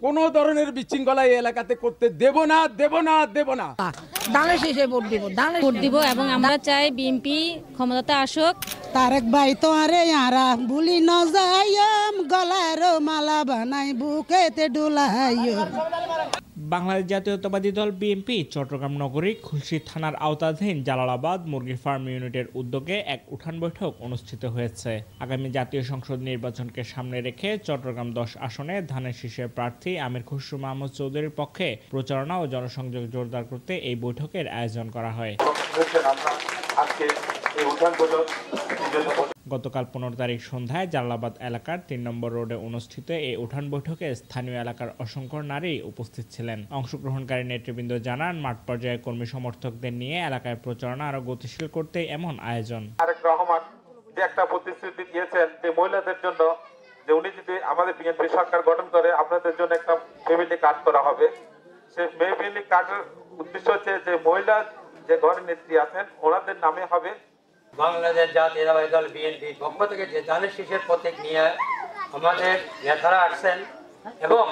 কোনো ধরনের বিশৃঙ্খলা এই এলাকাতে করতে দেব না। ধানের শীষে ভোট দিব এবং আমরা চাই বিএনপি ক্ষমতাতে আসুক। তারেক ভাই তো আরে আরা ভুলি ন যাইম গলার মালা বানাই বুকেতে ডুলাইও। বাংলাদেশ জাতীয়তাবাদী দল বিএনপি চট্টগ্রাম নগরীর খুলশী থানার আওতাধীন জালালাবাদ মুরগি ফার্ম ইউনিটের উদ্যোগে এক উঠান বৈঠক অনুষ্ঠিত হয়েছে। আগামী জাতীয় সংসদ নির্বাচনকে সামনে রেখে চট্টগ্রাম 10 আসনে ধানের শীষের প্রার্থী আমির খসরু মাহমুদ চৌধুরীর পক্ষে প্রচারণা ও জনসংযোগ জোরদার করতে এই বৈঠকের আয়োজন করা হয়। গতকাল 15 তারিখ সন্ধ্যায় জালালাবাদ এলাকার 3 নম্বর রোডে অনুষ্ঠিত এই উঠান বৈঠকে স্থানীয় এলাকার অসংখ্য নারী উপস্থিত ছিলেন। অংশগ্রহণকারী নেতৃবৃন্দ জানান, মাঠ পর্যায়ে কর্মী সমর্থকদের নিয়ে এলাকায় প্রচারণা আরো গতিশীল করতে এমন আয়োজন। তারেক রহমান যে একটা প্রতিশ্রুতি দিয়েছেন যে মহিলাদের জন্য, যে উনি যদি আমাদের বিএনপি সরকার গঠন করে আপনাদের জন্য একটা ফ্যামিলি কার্ড করা হবে। সেই ফ্যামিলি কার্ডের উদ্দেশ্য হচ্ছে যে মহিলা যে ঘরের নেত্রী আছেন ওনাদের নামে হবে। বাংলাদেশ জাতীয়তাবাদী দল বিএনপির পক্ষ থেকে যে ধানের শীষের প্রতীক নিয়ে আমাদের নেতারা আসছেন এবং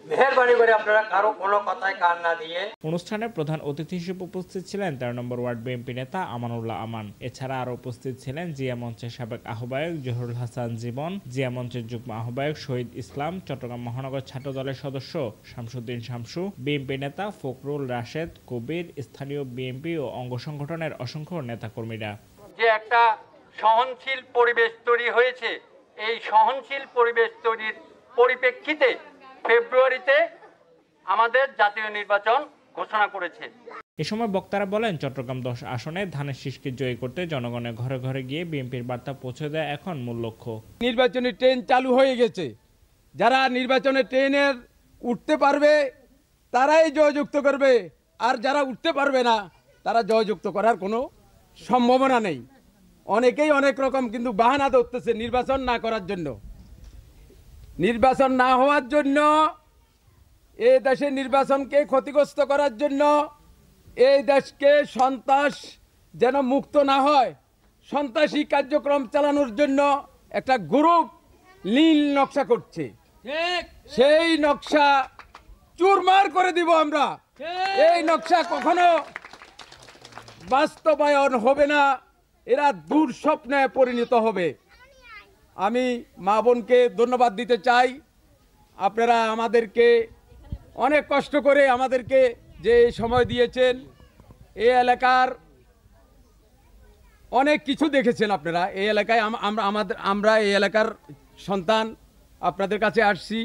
মেহেরবানি করে আপনারা কারো কোনো কথায় কান না দিয়ে। অনুষ্ঠানে প্রধান অতিথি হিসেবে উপস্থিত ছিলেন 13 নম্বর ওয়ার্ড বিএনপি নেতা আমানুল্লাহ আমান। এছাড়া আরো উপস্থিত ছিলেন জিয়া মঞ্চের সাবেক আহ্বায়ক জহুরুল হাসান জীবন, জিয়া মঞ্চের যুগ্ম আহ্বায়ক শহীদ ইসলাম, চট্টগ্রাম মহানগর ছাত্র দলের সদস্য শামসুদ্দিন শামসু, বিএনপি নেতা ফখরুল রাশেদ কবির, স্থানীয় বিএনপি ও অঙ্গ সংগঠনের অসংখ্য নেতাকর্মীরা। যে একটা সহনশীল পরিবেশ তৈরি হয়েছে, এই সহনশীল পরিবেশ তৈরির পরিপ্রেক্ষিতে ফেব্রুয়ারিতে আমাদের জাতীয় নির্বাচন ঘোষণা করেছে। এ সময় বক্তারা বলেন, চট্টগ্রাম 10 আসনে ধানের শীষকে জয়ী করতে জনগণের ঘরে ঘরে গিয়ে বিএনপির বার্তা পৌঁছে দেয় এখন মূল লক্ষ্য। নির্বাচনী ট্রেন চালু হয়ে গেছে। যারা নির্বাচনের ট্রেনের উঠতে পারবে তারাই জয়যুক্ত করবে, আর যারা উঠতে পারবে না তারা জয়যুক্ত করার কোনো সম্ভাবনা নেই। অনেকেই অনেক রকম কিন্তু বাহানা ধরতেছে নির্বাচন না করার জন্য। নির্বাচন না হওয়ার জন্য, এই দেশের নির্বাচনকে ক্ষতিগ্রস্ত করার জন্য, এই দেশকে সন্ত্রাস যেন মুক্ত না হয়, সন্ত্রাসী কার্যক্রম চালানোর জন্য একটা গ্রুপ নীল নকশা করছে। সেই নকশা চুরমার করে দিব আমরা। এই নকশা কখনো বাস্তবায়ন হবে না, এরা দুঃস্বপ্নে পরিণত হবে। আমি মা বোনকে ধন্যবাদ দিতে চাই। আপনারা আমাদেরকে অনেক কষ্ট করে আমাদেরকে যে সময় দিয়েছেন, এই এলাকার অনেক কিছু দেখেছেন আপনারা। এই এলাকায় আমরা এই এলাকার সন্তান আপনাদের কাছে আসছি।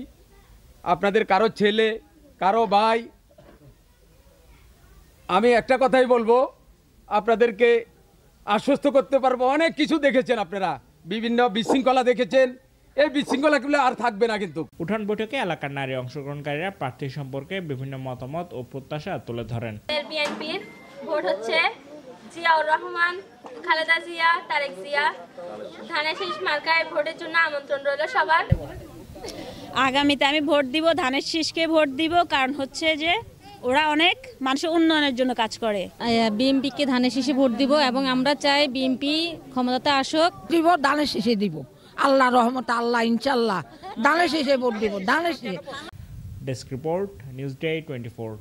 আপনাদের কারো ছেলে, কারো ভাই। আমি একটা কথাই বলবো, আপনাদেরকে আশ্বস্ত করতে পারবো, অনেক কিছু দেখেছেন আপনারা, বিভিন্ন বিশৃঙ্খলা দেখেছেন। এই বিশৃঙ্খলাগুলো আর থাকবে না। কিন্তু উঠান বৈঠকে এলাকার নারী অংশগ্রহণকারীরা প্রার্থী সম্পর্কে বিভিন্ন মতামত ও প্রত্যাশা তুলে ধরেন। বিএনপির ভোট হচ্ছে জিয়াউর রহমান, খালেদা জিয়া, তারেক জিয়া। ধানের শীষ মার্কায় ভোটের জন্য আমন্ত্রণ রইল সবার। আগামীতে আমি ভোট দিব, ধানের শীষকে ভোট দিব, কারণ হচ্ছে যে ওরা অনেক মানুষের উন্নয়নের জন্য কাজ করে। বিএনপিকে ধানের শীষে ভোট দিব এবং আমরা চাই বিএনপি ক্ষমতাতে আসুক। দিব ধানের শীষে দিব, আল্লাহ রহমত, আল্লাহ ইনশাল্লাহ ধানের শীষে ভোট দিব, ধানের শীষে। Desk report, news day 24।